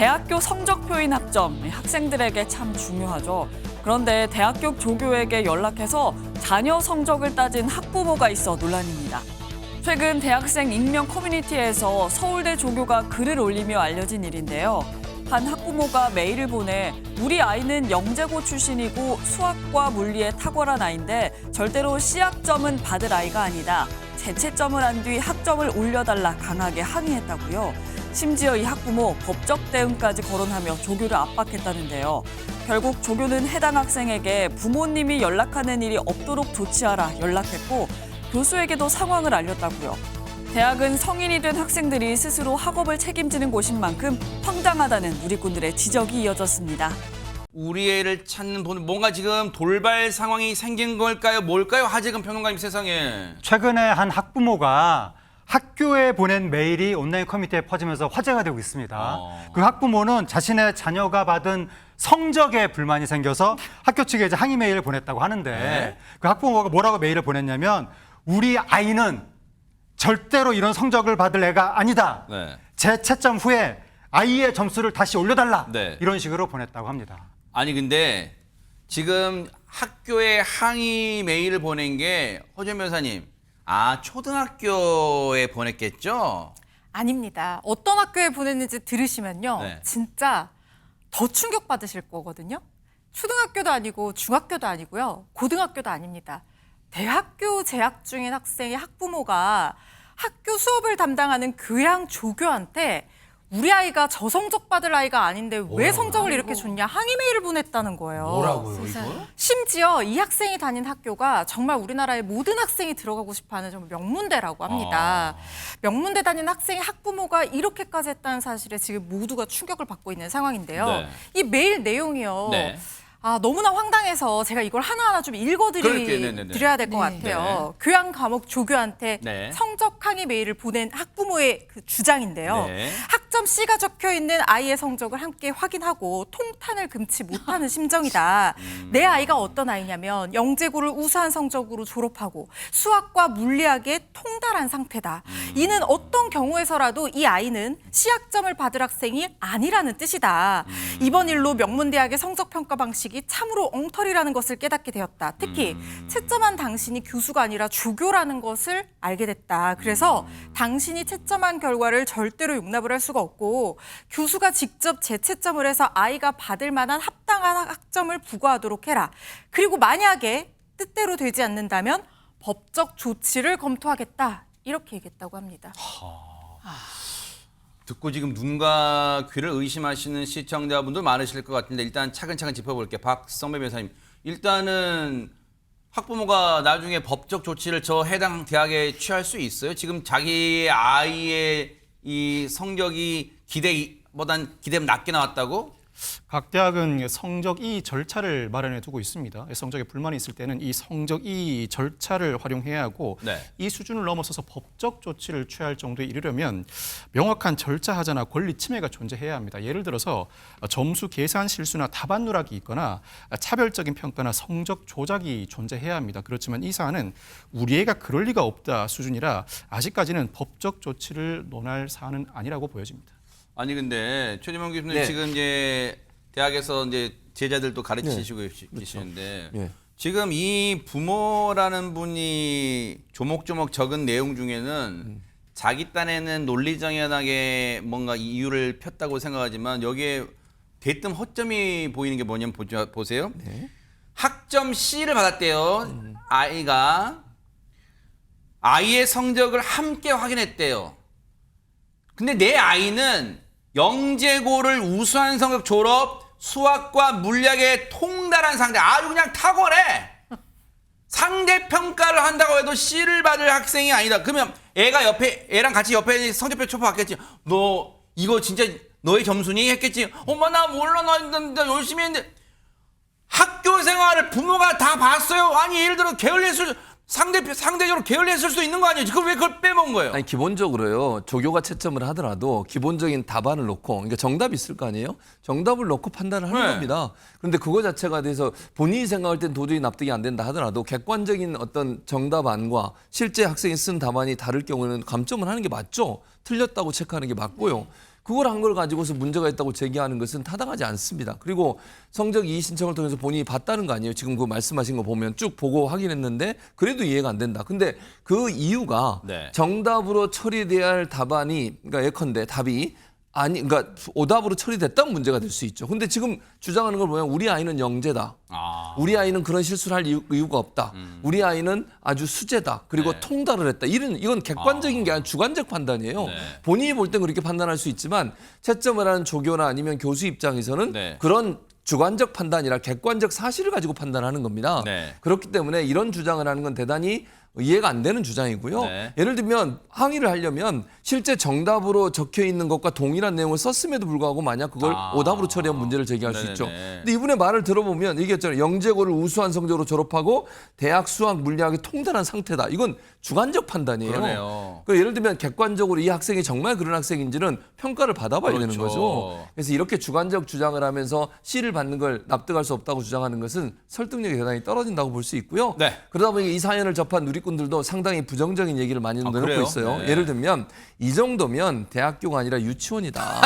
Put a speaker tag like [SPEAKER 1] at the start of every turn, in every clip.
[SPEAKER 1] 대학교 성적표인 학점, 학생들에게 참 중요하죠. 그런데 대학교 조교에게 연락해서 자녀 성적을 따진 학부모가 있어 논란입니다. 최근 대학생 익명 커뮤니티에서 서울대 조교가 글을 올리며 알려진 일인데요. 한 학부모가 메일을 보내 우리 아이는 영재고 출신이고 수학과 물리에 탁월한 아이인데 절대로 C학점은 받을 아이가 아니다. 재채점을 한 뒤 학점을 올려달라 강하게 항의했다고요. 심지어 이 학부모 법적 대응까지 거론하며 조교를 압박했다는데요. 결국 조교는 해당 학생에게 부모님이 연락하는 일이 없도록 조치하라 연락했고 교수에게도 상황을 알렸다고요. 대학은 성인이 된 학생들이 스스로 학업을 책임지는 곳인 만큼 황당하다는 누리꾼들의 지적이 이어졌습니다.
[SPEAKER 2] 우리 애를 찾는 뭔가 지금 돌발 상황이 생긴 걸까요? 뭘까요? 하재근 평론가님 세상에.
[SPEAKER 3] 최근에 한 학부모가 학교에 보낸 메일이 온라인 커뮤니티에 퍼지면서 화제가 되고 있습니다. 그 학부모는 자신의 자녀가 받은 성적에 불만이 생겨서 학교 측에 이제 항의 메일을 보냈다고 하는데
[SPEAKER 2] 네.
[SPEAKER 3] 그 학부모가 뭐라고 메일을 보냈냐면 우리 아이는 절대로 이런 성적을 받을 애가 아니다.
[SPEAKER 2] 네.
[SPEAKER 3] 재채점 후에 아이의 점수를 다시 올려달라.
[SPEAKER 2] 네.
[SPEAKER 3] 이런 식으로 보냈다고 합니다.
[SPEAKER 2] 아니 근데 지금 학교에 항의 메일을 보낸 게 허준 변호사님, 초등학교에 보냈겠죠?
[SPEAKER 4] 아닙니다. 어떤 학교에 보냈는지 들으시면요.
[SPEAKER 2] 네.
[SPEAKER 4] 진짜 더 충격받으실 거거든요. 초등학교도 아니고 중학교도 아니고요. 고등학교도 아닙니다. 대학교 재학 중인 학생의 학부모가 학교 수업을 담당하는 교양 조교한테 우리 아이가 저성적 받을 아이가 아닌데 왜 성적을 이렇게 줬냐 항의 메일을 보냈다는 거예요.
[SPEAKER 5] 뭐라고요, 이거?
[SPEAKER 4] 심지어 이 학생이 다닌 학교가 정말 우리나라의 모든 학생이 들어가고 싶어하는 정말 명문대라고 합니다. 명문대 다니는 학생의 학부모가 이렇게까지 했다는 사실에 지금 모두가 충격을 받고 있는 상황인데요.
[SPEAKER 2] 네.
[SPEAKER 4] 이 메일 내용이요.
[SPEAKER 2] 네.
[SPEAKER 4] 너무나 황당해서 제가 이걸 하나하나 좀 읽어드려야 될 것 같아요. 교양 과목 조교한테
[SPEAKER 2] 네.
[SPEAKER 4] 성적 항의 메일을 보낸 학부모의 그 주장인데요.
[SPEAKER 2] 네.
[SPEAKER 4] 학점 C가 적혀 있는 아이의 성적을 함께 확인하고 통탄을 금치 못하는 심정이다. 내 아이가 어떤 아이냐면 영재고를 우수한 성적으로 졸업하고 수학과 물리학에 통달한 상태다. 이는 어떤 경우에서라도 이 아이는 C학점을 받을 학생이 아니라는 뜻이다. 이번 일로 명문대학의 성적평가 방식이 참으로 엉터리라는 것을 깨닫게 되었다. 특히 채점한 당신이 교수가 아니라 조교라는 것을 알게 됐다. 그래서 당신이 채점한 결과를 절대로 용납을 할 수가 없고 교수가 직접 재채점을 해서 아이가 받을 만한 합당한 학점을 부과하도록 해라. 그리고 만약에 뜻대로 되지 않는다면 법적 조치를 검토하겠다. 이렇게 얘기했다고 합니다.
[SPEAKER 2] 듣고 지금 눈과 귀를 의심하시는 시청자분들 많으실 것 같은데 일단 차근차근 짚어볼게요. 박성배 변호사님. 일단은 학부모가 나중에 법적 조치를 저 해당 대학에 취할 수 있어요? 지금 자기 아이의 이 성적이 기대보단 낮게 나왔다고?
[SPEAKER 5] 각 대학은 성적 이의 절차를 마련해 두고 있습니다. 성적에 불만이 있을 때는 이 성적 이의 절차를 활용해야 하고
[SPEAKER 2] 네.
[SPEAKER 5] 이 수준을 넘어서서 법적 조치를 취할 정도에 이르려면 명확한 절차 하자나 권리 침해가 존재해야 합니다. 예를 들어서 점수 계산 실수나 답안 누락이 있거나 차별적인 평가나 성적 조작이 존재해야 합니다. 그렇지만 이 사안은 우리 애가 그럴 리가 없다 수준이라 아직까지는 법적 조치를 논할 사안은 아니라고 보여집니다.
[SPEAKER 2] 아니 근데 최재명 교수님
[SPEAKER 6] 네.
[SPEAKER 2] 지금 이제 대학에서 이제 제자들도 가르치시고 계시는데
[SPEAKER 6] 네.
[SPEAKER 2] 지금 이 부모라는 분이 조목조목 적은 내용 중에는 자기 딴에는 논리정연하게 뭔가 이유를 폈다고 생각하지만 여기에 대뜸 허점이 보이는 게 뭐냐면 보세요.
[SPEAKER 6] 네.
[SPEAKER 2] 학점 C를 받았대요. 아이가 아이의 성적을 함께 확인했대요. 근데 내 아이는 영재고를 우수한 성적 졸업, 수학과 물리학에 통달한 상태. 아주 그냥 탁월해. 상대평가를 한다고 해도 C를 받을 학생이 아니다. 그러면 애랑 같이 옆에 성적표 초파 받겠지. 너 이거 진짜 너의 점수니? 했겠지. 엄마 나 몰라. 나 열심히 했는데. 학교 생활을 부모가 다 봤어요. 아니 예를 들어 게을리했을 상대적으로 게을리했을 수도 있는 거 아니에요? 그걸 왜 그걸 빼먹은 거예요?
[SPEAKER 6] 아니 기본적으로요. 조교가 채점을 하더라도 기본적인 답안을 놓고 그러니까 정답이 있을 거 아니에요? 정답을 놓고 판단을 하는
[SPEAKER 2] 네.
[SPEAKER 6] 겁니다. 그런데 그거 자체가 돼서 본인이 생각할 땐 도저히 납득이 안 된다 하더라도 객관적인 어떤 정답안과 실제 학생이 쓴 답안이 다를 경우에는 감점을 하는 게 맞죠. 틀렸다고 체크하는 게 맞고요. 그걸 한 걸 가지고서 문제가 있다고 제기하는 것은 타당하지 않습니다. 그리고 성적 이의 신청을 통해서 본인이 봤다는 거 아니에요. 지금 그 말씀하신 거 보면 쭉 보고 확인했는데 그래도 이해가 안 된다. 근데 그 이유가
[SPEAKER 2] 네.
[SPEAKER 6] 정답으로 처리돼야 할 답안이 그러니까 예컨대 답이 아니, 그러니까 오답으로 처리됐다면 문제가 될 수 있죠. 근데 지금 주장하는 걸 보면 우리 아이는 영재다. 우리 아이는 그런 실수를 할 이유가 없다. 우리 아이는 아주 수재다. 그리고 통달을 했다. 이건 객관적인 게 아니라 주관적 판단이에요. 본인이 볼 땐 그렇게 판단할 수 있지만 채점을 하는 조교나 아니면 교수 입장에서는
[SPEAKER 2] 네.
[SPEAKER 6] 그런 주관적 판단이라 객관적 사실을 가지고 판단하는 겁니다.
[SPEAKER 2] 네.
[SPEAKER 6] 그렇기 때문에 이런 주장을 하는 건 대단히 이해가 안 되는 주장이고요.
[SPEAKER 2] 네.
[SPEAKER 6] 예를 들면 항의를 하려면 실제 정답으로 적혀 있는 것과 동일한 내용을 썼음에도 불구하고 만약 그걸 오답으로 처리한 문제를 제기할 수
[SPEAKER 2] 네네네.
[SPEAKER 6] 있죠. 근데 이분의 말을 들어보면 얘기했잖아요. 영재고를 우수한 성적으로 졸업하고 대학 수학 물리학에 통달한 상태다. 이건 주관적 판단이에요.
[SPEAKER 2] 그러네요.
[SPEAKER 6] 그 예를 들면 객관적으로 이 학생이 정말 그런 학생인지는 평가를 받아봐야 되는
[SPEAKER 2] 그렇죠.
[SPEAKER 6] 거죠. 그래서 이렇게 주관적 주장을 하면서 C를 받는 걸 납득할 수 없다고 주장하는 것은 설득력이 대단히 떨어진다고 볼 수 있고요.
[SPEAKER 2] 네.
[SPEAKER 6] 그러다 보니 이 사연을 접한 누리꾼들도 상당히 부정적인 얘기를 많이
[SPEAKER 2] 그래요?
[SPEAKER 6] 내놓고 있어요.
[SPEAKER 2] 네.
[SPEAKER 6] 예를 들면 이 정도면 대학교가 아니라 유치원이다.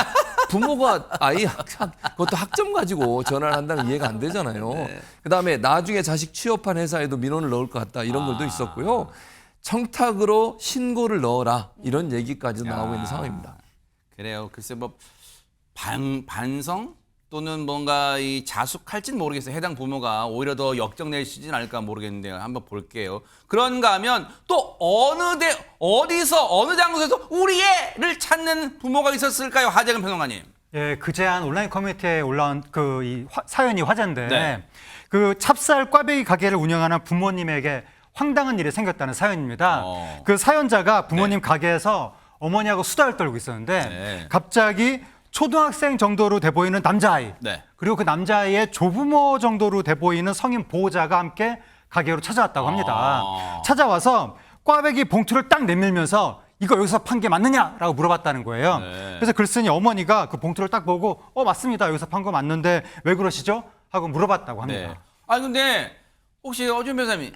[SPEAKER 6] 부모가 아이 그것도 학점 가지고 전화를 한다는 이해가 안 되잖아요. 그다음에 나중에 자식 취업한 회사에도 민원을 넣을 것 같다. 이런 글도 있었고요. 청탁으로 신고를 넣어라. 이런 얘기까지도 나오고 있는 상황입니다.
[SPEAKER 2] 그래요. 글쎄 뭐 반성 또는 뭔가 이 자숙할지는 모르겠어요. 해당 부모가 오히려 더 역정내시진 않을까 모르겠는데요. 한번 볼게요. 그런가 하면 또 어디서 어느 장소에서 우리 애를 찾는 부모가 있었을까요? 하재근 평론가님.
[SPEAKER 3] 예, 그제한 온라인 커뮤니티에 올라온 그 사연이 화제인데
[SPEAKER 2] 네.
[SPEAKER 3] 그 찹쌀 꽈배기 가게를 운영하는 부모님에게 황당한 일이 생겼다는 사연입니다. 그 사연자가 부모님 가게에서 어머니하고 수다를 떨고 있었는데
[SPEAKER 2] 네.
[SPEAKER 3] 갑자기 초등학생 정도로 돼 보이는 남자아이
[SPEAKER 2] 네.
[SPEAKER 3] 그리고 그 남자아이의 조부모 정도로 돼 보이는 성인 보호자가 함께 가게로 찾아왔다고 합니다. 찾아와서 꽈배기 봉투를 딱 내밀면서 이거 여기서 판 게 맞느냐라고 물어봤다는 거예요.
[SPEAKER 2] 네.
[SPEAKER 3] 그래서 글쓴이 어머니가 그 봉투를 딱 보고 맞습니다. 여기서 판 거 맞는데 왜 그러시죠? 하고 물어봤다고 합니다.
[SPEAKER 2] 네. 아 근데 혹시 어준 변호사님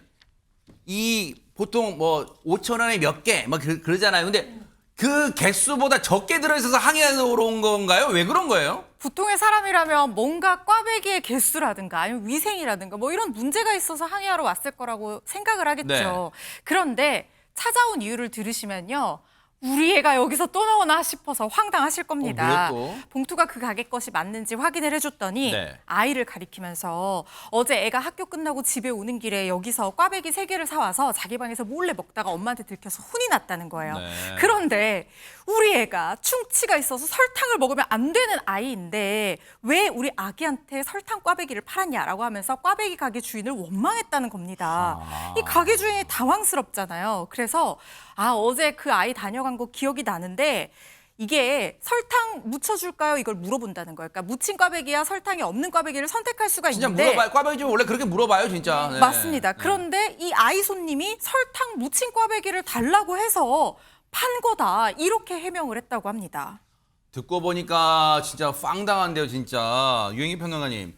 [SPEAKER 2] 이 보통 뭐 5천 원에 몇 개 막 그러잖아요. 근데 그 개수보다 적게 들어있어서 항의하러 온 건가요? 왜 그런 거예요?
[SPEAKER 4] 보통의 사람이라면 뭔가 꽈배기의 개수라든가 아니면 위생이라든가 뭐 이런 문제가 있어서 항의하러 왔을 거라고 생각을 하겠죠.
[SPEAKER 2] 네.
[SPEAKER 4] 그런데 찾아온 이유를 들으시면요. 우리 애가 여기서 또 나오나 싶어서 황당하실 겁니다.
[SPEAKER 2] 왜요 또?
[SPEAKER 4] 봉투가 그 가게 것이 맞는지 확인을 해줬더니
[SPEAKER 2] 네.
[SPEAKER 4] 아이를 가리키면서 어제 애가 학교 끝나고 집에 오는 길에 여기서 꽈배기 3개를 사와서 자기 방에서 몰래 먹다가 엄마한테 들켜서 혼이 났다는 거예요.
[SPEAKER 2] 네.
[SPEAKER 4] 그런데 우리 애가 충치가 있어서 설탕을 먹으면 안 되는 아이인데 왜 우리 아기한테 설탕 꽈배기를 팔았냐라고 하면서 꽈배기 가게 주인을 원망했다는 겁니다. 이 가게 주인이 당황스럽잖아요. 그래서 어제 그 아이 다녀간 거 기억이 나는데 이게 설탕 묻혀줄까요? 이걸 물어본다는 거예요. 그러니까 묻힌 꽈배기야 설탕이 없는 꽈배기를 선택할 수가
[SPEAKER 2] 진짜
[SPEAKER 4] 있는데
[SPEAKER 2] 물어봐요. 꽈배기 좀 원래 그렇게 물어봐요, 진짜. 네.
[SPEAKER 4] 맞습니다. 그런데 이 아이 손님이 설탕 묻힌 꽈배기를 달라고 해서 판 거다 이렇게 해명을 했다고 합니다.
[SPEAKER 2] 듣고 보니까 진짜 황당한데요, 진짜. 유행희 평론가님.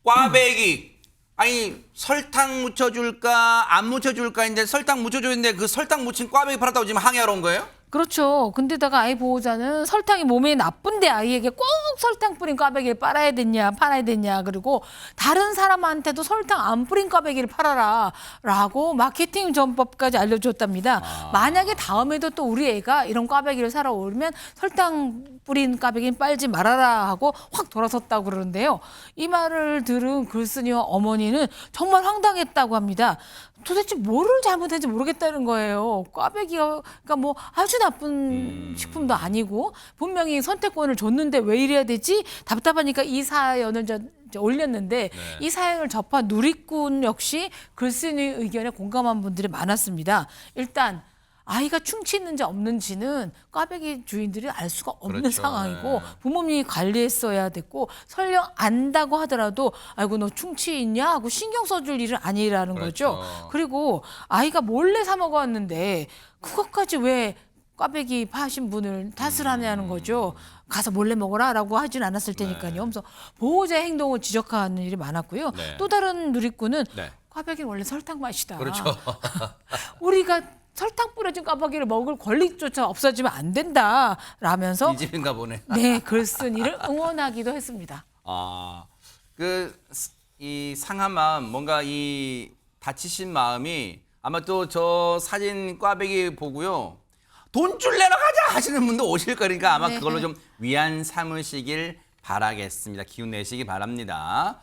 [SPEAKER 2] 꽈배기. 아니, 설탕 묻혀줄까, 안 묻혀줄까인데 설탕 묻혀줬는데 그 설탕 묻힌 꽈배기 팔았다고 지금 항의하러 온 거예요?
[SPEAKER 7] 그렇죠. 근데다가 아이 보호자는 설탕이 몸에 나쁜데 아이에게 꼭 설탕 뿌린 꽈배기를 팔아야 되냐. 그리고 다른 사람한테도 설탕 안 뿌린 꽈배기를 팔아라 라고 마케팅 전법까지 알려줬답니다. 만약에 다음에도 또 우리 애가 이런 꽈배기를 사러 오면 설탕 뿌린 꽈배기는 빨지 말아라 하고 확 돌아섰다고 그러는데요. 이 말을 들은 글쓴이와 어머니는 정말 황당했다고 합니다. 도대체 뭐를 잘못했는지 모르겠다는 거예요. 꽈배기가 그러니까 뭐 아주 나쁜 식품도 아니고 분명히 선택권을 줬는데 왜 이래야 되지? 답답하니까 이 사연을 올렸는데 이 사연을 접한 누리꾼 역시 글쓴이 의견에 공감한 분들이 많았습니다. 일단 아이가 충치 있는지 없는지는 꽈배기 주인들이 알 수가 없는
[SPEAKER 2] 그렇죠.
[SPEAKER 7] 상황이고
[SPEAKER 2] 네.
[SPEAKER 7] 부모님이 관리했어야 됐고 설령 안다고 하더라도 아이고 너 충치 있냐 하고 신경 써줄 일은 아니라는
[SPEAKER 2] 그렇죠.
[SPEAKER 7] 거죠. 그리고 아이가 몰래 사 먹었는데 그것까지 왜 꽈배기 파신 분을 탓을 하냐는 거죠. 가서 몰래 먹어라라고 하진 않았을 테니까요. 그래서 보호자의 행동을 지적하는 일이 많았고요.
[SPEAKER 2] 네.
[SPEAKER 7] 또 다른 누리꾼은
[SPEAKER 2] 네.
[SPEAKER 7] 꽈배기는 원래 설탕 맛이다.
[SPEAKER 2] 그렇죠.
[SPEAKER 7] 우리가 설탕 뿌려진 꽈배기를 먹을 권리조차 없어지면 안 된다라면서
[SPEAKER 2] 이 집인가 보네.
[SPEAKER 7] 네, 글쓴이를 응원하기도 했습니다.
[SPEAKER 2] 이 상한 마음, 뭔가 이 다치신 마음이 아마 또 저 사진 꽈배기 보고요. 돈줄 내러 가자 하시는 분도 오실 거니까 아마
[SPEAKER 7] 네.
[SPEAKER 2] 그걸로 좀 위안 삼으시길 바라겠습니다. 기운 내시기 바랍니다.